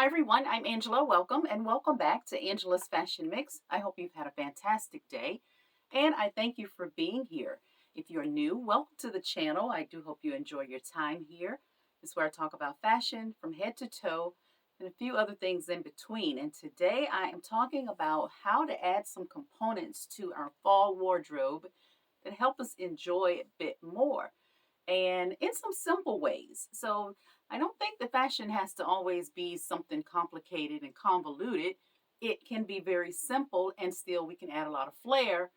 Hi everyone, I'm Angela. Welcome and welcome back to Angela's Fashion Mix. I hope you've had a fantastic day and I thank you for being here. If you're new, welcome to the channel. I do hope you enjoy your time here. This is where I talk about fashion from head to toe and a few other things in between. And today I am talking about how to add some components to our fall wardrobe that help us enjoy it a bit more and in some simple ways. So I don't think the fashion has to always be something complicated and convoluted. It can be very simple and still we can add a lot of flair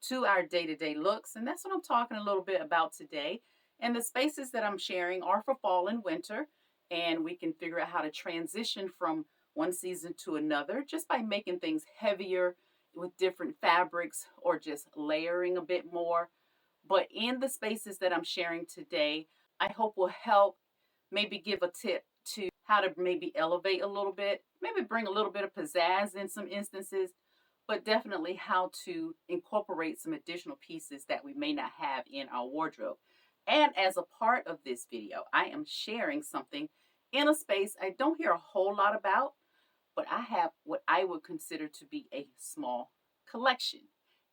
to our day-to-day looks. And that's what I'm talking a little bit about today. And the spaces that I'm sharing are for fall and winter. And we can figure out how to transition from one season to another just by making things heavier with different fabrics or just layering a bit more. But in the spaces that I'm sharing today, I hope will help maybe give a tip to how to maybe elevate a little bit, maybe bring a little bit of pizzazz in some instances, but definitely how to incorporate some additional pieces that we may not have in our wardrobe. And as a part of this video, I am sharing something in a space I don't hear a whole lot about, but I have what I would consider to be a small collection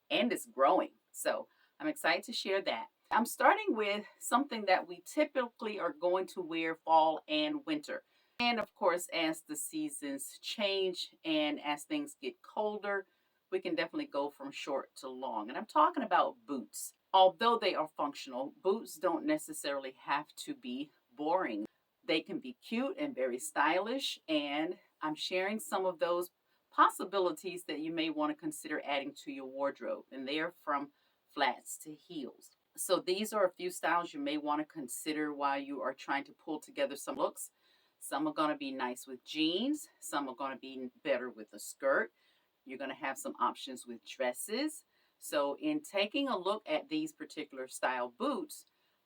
and it's growing. So I'm excited to share that. I'm starting with something that we typically are going to wear fall and winter. And of course, as the seasons change and as things get colder, we can definitely go from short to long. And I'm talking about boots. Although they are functional, boots don't necessarily have to be boring. They can be cute and very stylish. And I'm sharing some of those possibilities that you may want to consider adding to your wardrobe. And they are from flats to heels. So these are a few styles you may want to consider while you are trying to pull together some looks. Some are going to be nice with jeans. Some are going to be better with a skirt. You're going to have some options with dresses. So in taking a look at these particular style boots,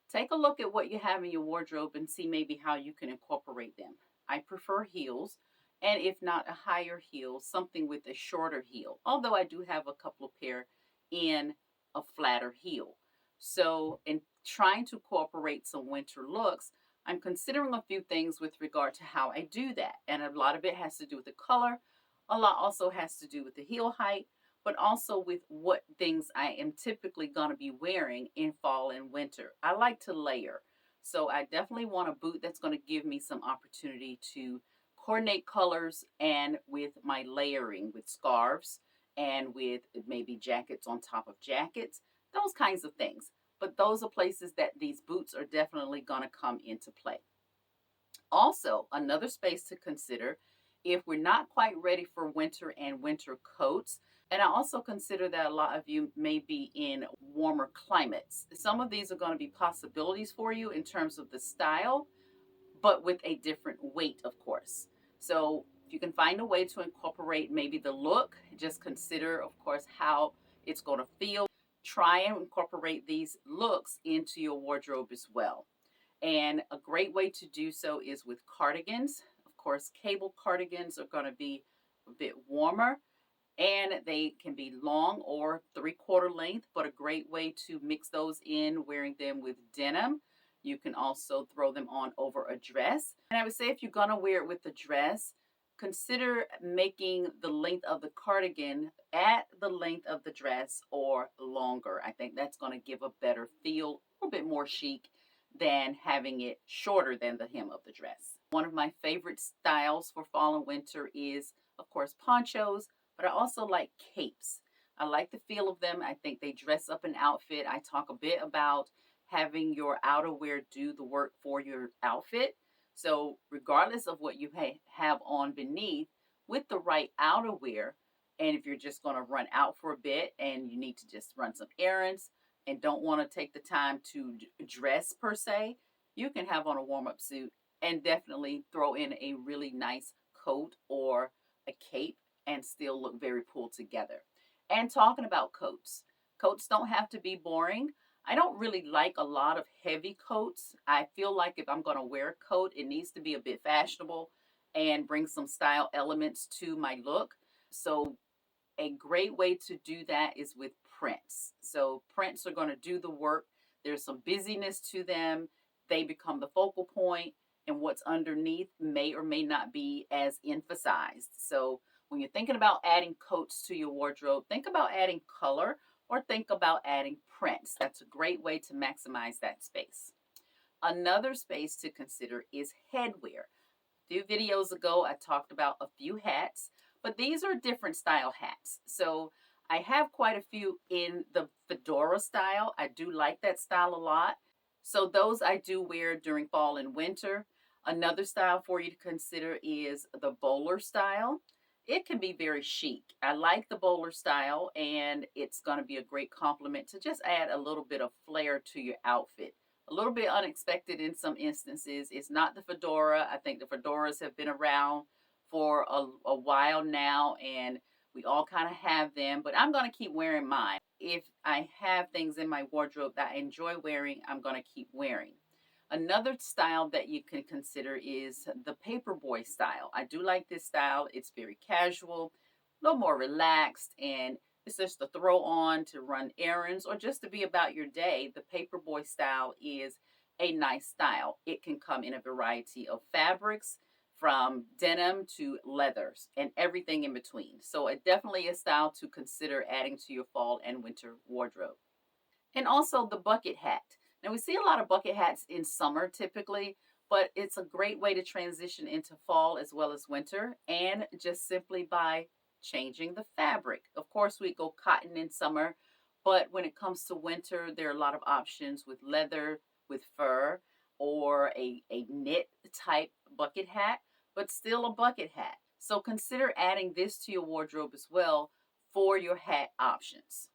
take a look at what you have in your wardrobe and see maybe how you can incorporate them. I prefer heels, and if not a higher heel, something with a shorter heel. Although I do have a couple of pair in a flatter heel. So in trying to incorporate some winter looks, I'm considering a few things with regard to how I do that. And a lot of it has to do with the color. A lot also has to do with the heel height, but also with what things I am typically going to be wearing in fall and winter. I like to layer. So I definitely want a boot that's going to give me some opportunity to coordinate colors and with my layering with scarves and with maybe jackets on top of jackets, those kinds of things. But those are places that these boots are definitely going to come into play. Also, another space to consider if we're not quite ready for winter and winter coats. And I also consider that a lot of you may be in warmer climates. Some of these are going to be possibilities for you in terms of the style, but with a different weight, of course. So if you can find a way to incorporate maybe the look, just consider, of course, how it's going to feel. Try and incorporate these looks into your wardrobe as well. And a great way to do so is with cardigans. Of course, cable cardigans are going to be a bit warmer and they can be long or 3/4 length, but a great way to mix those in wearing them with denim. You can also throw them on over a dress. And I would say if you're going to wear it with a dress, consider making the length of the cardigan at the length of the dress or longer. I think that's going to give a better feel, a little bit more chic than having it shorter than the hem of the dress. One of my favorite styles for fall and winter is, of course, ponchos, but I also like capes. I like the feel of them. I think they dress up an outfit. I talk a bit about having your outerwear do the work for your outfit. So regardless of what you have on beneath, with the right outerwear, and if you're just going to run out for a bit and you need to just run some errands and don't want to take the time to dress per se, you can have on a warm-up suit and definitely throw in a really nice coat or a cape and still look very pulled together. And talking about coats, coats don't have to be boring. I don't really like a lot of heavy coats. I feel like if I'm going to wear a coat, it needs to be a bit fashionable and bring some style elements to my look. So a great way to do that is with prints. So prints are going to do the work. There's some busyness to them. They become the focal point and what's underneath may or may not be as emphasized. So when you're thinking about adding coats to your wardrobe, think about adding color or think about adding prints. That's a great way to maximize that space. Another space to consider is headwear. A few videos ago, I talked about a few hats, but these are different style hats. So I have quite a few in the fedora style. I do like that style a lot. So those I do wear during fall and winter. Another style for you to consider is the bowler style. It can be very chic. I like the bowler style, and it's going to be a great complement to just add a little bit of flair to your outfit. A little bit unexpected in some instances. It's not the fedora. I think the fedoras have been around for a while now, and we all kind of have them, but I'm going to keep wearing mine. If I have things in my wardrobe that I enjoy wearing, I'm going to keep wearing. Another style that you can consider is the paperboy style. I do like this style. It's very casual, a little more relaxed, and it's just to throw on to run errands or just to be about your day. The paperboy style is a nice style. It can come in a variety of fabrics, from denim to leathers and everything in between. So it definitely a style to consider adding to your fall and winter wardrobe. And also the bucket hat. Now we see a lot of bucket hats in summer typically, but it's a great way to transition into fall as well as winter, and just simply by changing the fabric. Of course, we go cotton in summer, but when it comes to winter, there are a lot of options with leather, with fur, or a knit type bucket hat, but still a bucket hat. So consider adding this to your wardrobe as well for your hat options.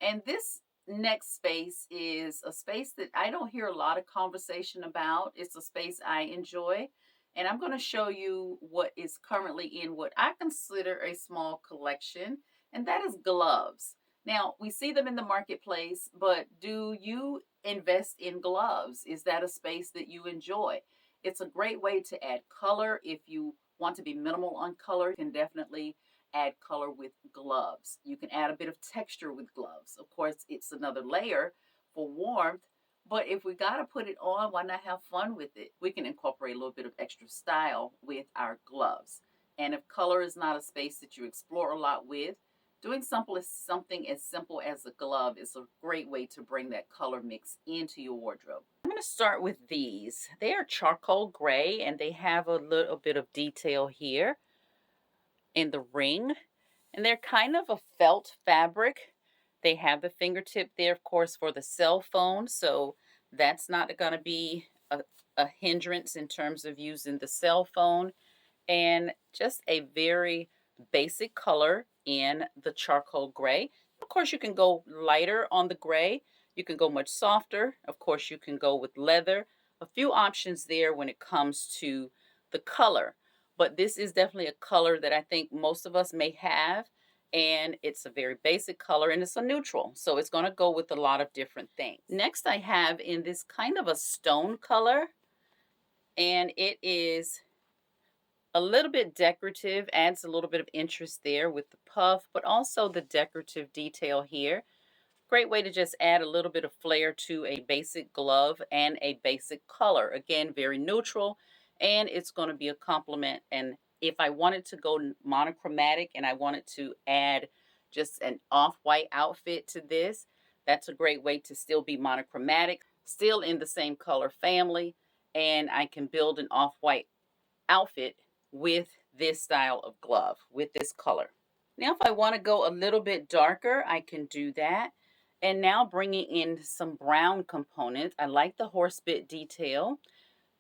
And this next space is a space that I don't hear a lot of conversation about. It's a space I enjoy. And I'm going to show you what is currently in what I consider a small collection, and that is gloves. Now, we see them in the marketplace, but do you invest in gloves? Is that a space that you enjoy? It's a great way to add color. If you want to be minimal on color, you can definitely add color with gloves. You can add a bit of texture with gloves. Of course, it's another layer for warmth, but if we got to put it on, why not have fun with it? We can incorporate a little bit of extra style with our gloves. And if color is not a space that you explore a lot with, doing something as simple as a glove is a great way to bring that color mix into your wardrobe. I'm going to start with these. They are charcoal gray and they have a little bit of detail here in the ring, and they're kind of a felt fabric. They have the fingertip there, of course, for the cell phone, so that's not going to be a hindrance in terms of using the cell phone. And just a very basic color in the charcoal gray. Of course, you can go lighter on the gray. You can go much softer. Of course, you can go with leather. A few options there when it comes to the color. But this is definitely a color that I think most of us may have. And it's a very basic color and it's a neutral. So it's going to go with a lot of different things. Next, I have in this kind of a stone color. And it is a little bit decorative, adds a little bit of interest there with the puff, but also the decorative detail here. Great way to just add a little bit of flair to a basic glove and a basic color. Again, very neutral, and it's going to be a complement. And if I wanted to go monochromatic and I wanted to add just an off-white outfit to this, that's a great way to still be monochromatic, still in the same color family, and I can build an off-white outfit with this style of glove, with this color. Now, if I want to go a little bit darker, I can do that. And now bringing in some brown components. I like the horse bit detail.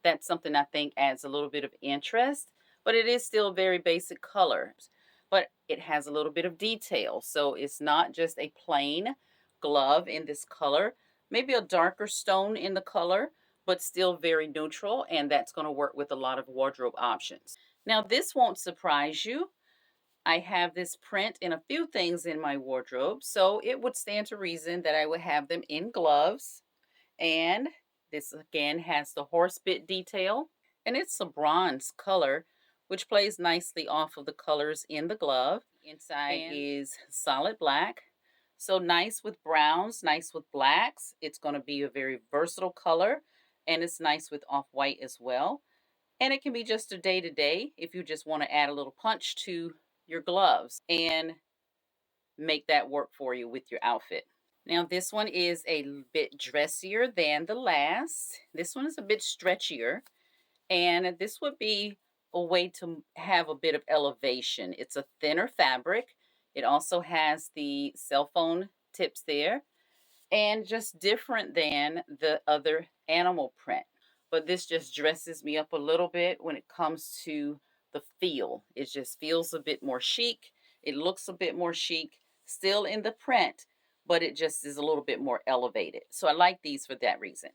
That's something I think adds a little bit of interest, but it is still very basic colors. But it has a little bit of detail. So it's not just a plain glove in this color. Maybe a darker stone in the color, but still very neutral. And that's going to work with a lot of wardrobe options. Now, this won't surprise you. I have this print in a few things in my wardrobe, so it would stand to reason that I would have them in gloves. And this again has the horse bit detail, and it's a bronze color, which plays nicely off of the colors in the glove. Inside is solid black, so nice with browns, nice with blacks. It's going to be a very versatile color, and it's nice with off-white as well. And it can be just a day to day if you just want to add a little punch to your gloves and make that work for you with your outfit. Now, this one is a bit dressier than the last. This one is a bit stretchier, and this would be a way to have a bit of elevation. It's a thinner fabric. It also has the cell phone tips there, and just different than the other animal print. But this just dresses me up a little bit when it comes to the feel. It just feels a bit more chic. It looks a bit more chic, still in the print, but it just is a little bit more elevated. So I like these for that reason.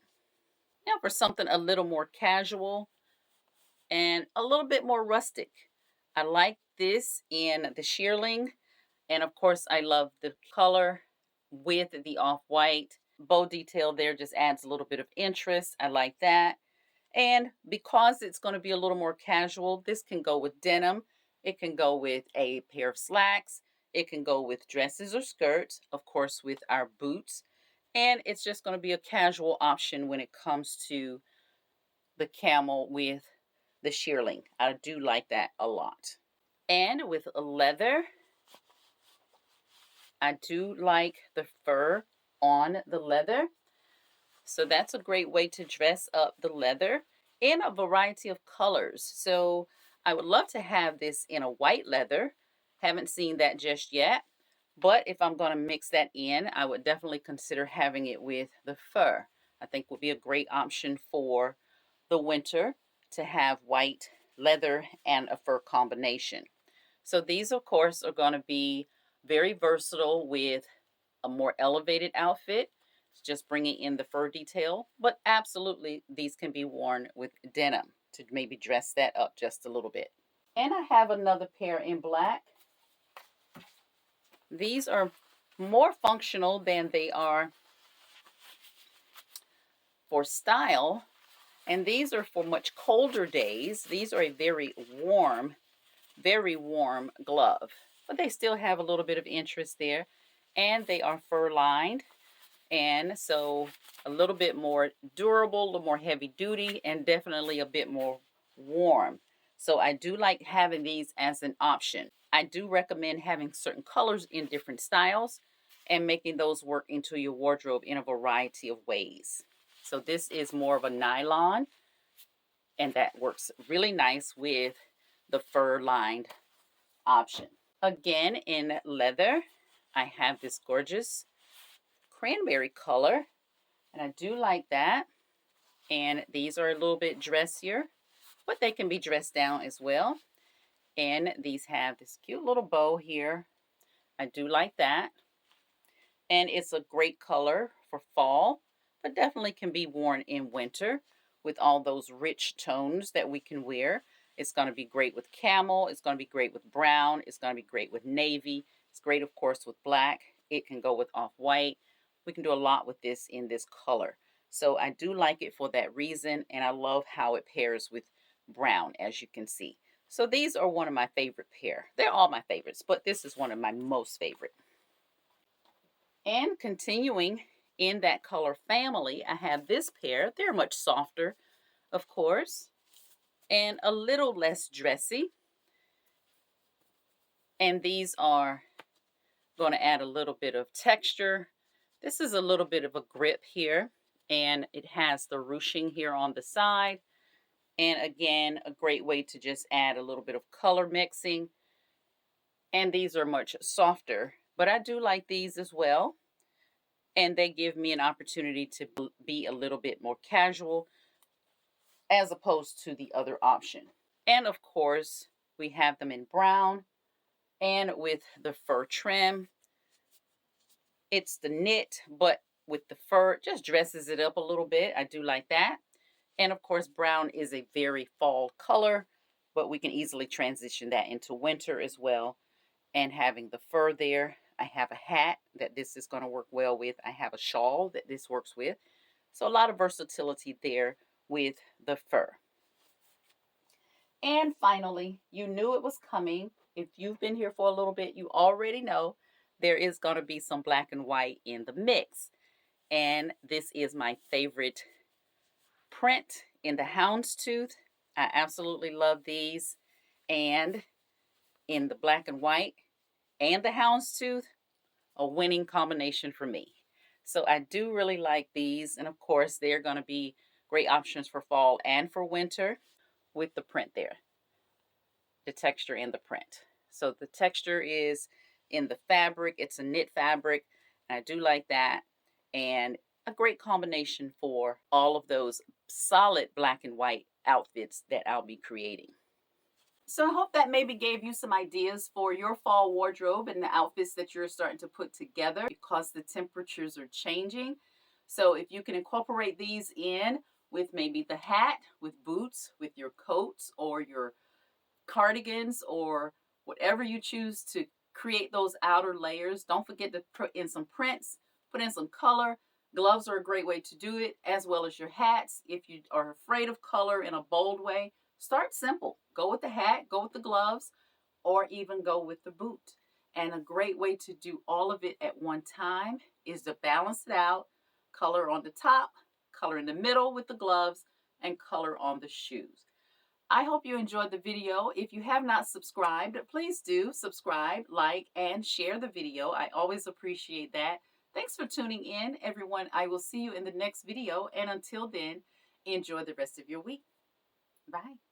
Now, for something a little more casual and a little bit more rustic, I like this in the shearling. And of course, I love the color with the off white. Bow detail there just adds a little bit of interest. I like that. And because it's going to be a little more casual, this can go with denim. It can go with a pair of slacks. It can go with dresses or skirts, of course, with our boots. And it's just going to be a casual option when it comes to the camel with the shearling. I do like that a lot. And with a leather, I do like the fur on the leather. So that's a great way to dress up the leather in a variety of colors. So I would love to have this in a white leather. Haven't seen that just yet. But if I'm going to mix that in, I would definitely consider having it with the fur. I think would be a great option for the winter to have white leather and a fur combination. So these, of course, are going to be very versatile with a more elevated outfit, just bringing in the fur detail. But absolutely, these can be worn with denim to maybe dress that up just a little bit. And I have another pair in black. These are more functional than they are for style. And these are for much colder days. These are a very warm glove. But they still have a little bit of interest there. And they are fur lined. And so a little bit more durable, a little more heavy duty, and definitely a bit more warm. So I do like having these as an option. I do recommend having certain colors in different styles and making those work into your wardrobe in a variety of ways. So this is more of a nylon, and that works really nice with the fur lined option. Again, in leather, I have this gorgeous cranberry color, and I do like that. And these are a little bit dressier, but they can be dressed down as well. And these have this cute little bow here. I do like that. And it's a great color for fall, but definitely can be worn in winter with all those rich tones that we can wear. It's going to be great with camel. It's going to be great with brown. It's going to be great with navy. It's great, of course, with black. It can go with off-white. We can do a lot with this in this color. So I do like it for that reason, and I love how it pairs with brown, as you can see. So these are one of my favorite pair. They're all my favorites, but this is one of my most favorite. And continuing in that color family, I have this pair. They're much softer, of course, and a little less dressy. And these are going to add a little bit of texture. This is a little bit of a grip here, and it has the ruching here on the side. And again, a great way to just add a little bit of color mixing. And these are much softer, but I do like these as well. And they give me an opportunity to be a little bit more casual as opposed to the other option. And of course, we have them in brown and with the fur trim. It's the knit, but with the fur, it just dresses it up a little bit. I do like that. And of course, brown is a very fall color, but we can easily transition that into winter as well. And having the fur there, I have a hat that this is going to work well with. I have a shawl that this works with. So a lot of versatility there with the fur. And finally, you knew it was coming. If you've been here for a little bit, you already know there is going to be some black and white in the mix. And this is my favorite print in the houndstooth. I absolutely love these. And in the black and white and the houndstooth, a winning combination for me. So I do really like these. And of course, they're going to be great options for fall and for winter with the print there, the texture and the print. So the texture is in the fabric, it's a knit fabric. I do like that. And a great combination for all of those solid black and white outfits that I'll be creating. So I hope that maybe gave you some ideas for your fall wardrobe and the outfits that you're starting to put together because the temperatures are changing. So if you can incorporate these in with maybe the hat, with boots, with your coats or your cardigans or whatever you choose to create those outer layers. Don't forget to put in some prints, put in some color. Gloves are a great way to do it, as well as your hats. If you are afraid of color in a bold way, start simple. Go with the hat, go with the gloves, or even go with the boot. And a great way to do all of it at one time is to balance it out. Color on the top, color in the middle with the gloves, and color on the shoes. I hope you enjoyed the video. If you have not subscribed, please do subscribe, like, and share the video. I always appreciate that. Thanks for tuning in, everyone. I will see you in the next video. And until then, enjoy the rest of your week. Bye.